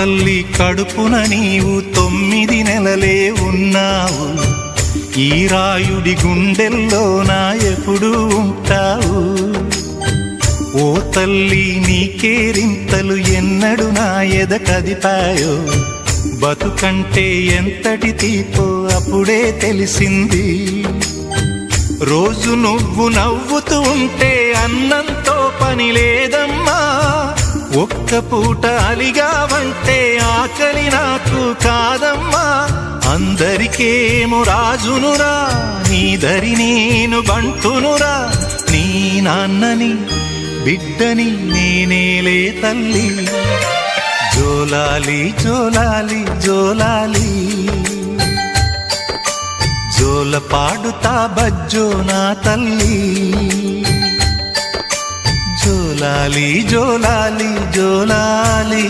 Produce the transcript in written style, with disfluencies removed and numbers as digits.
తల్లి కడుపున నీవు 9 నెలలే ఉన్నావు. ఈ రాయుడి గుండెల్లో నా ఎప్పుడు ఉంటావు. ఓ తల్లి నీకేరింతలు ఎన్నడు నా ఎద కదిపాయో. బతుకంటే ఎంతటి తీపో అప్పుడే తెలిసింది. రోజు నువ్వు నవ్వుతూ ఉంటే అన్నంతో పని లేదమ్మా. ఒక్క పూట అలిగావంటే ఆకలి నాకు కాదమ్మా. అందరికేమో రాజునురా, నీ దరి నేను బంటునురా. నీ నాన్నని బిడ్డని నేనేలే తల్లి. జోలాలి జోలాలి జోలాలి, జోల పాడుతా బజ్జో నా తల్లి. జోలాలి జోలాలి జోలాలి.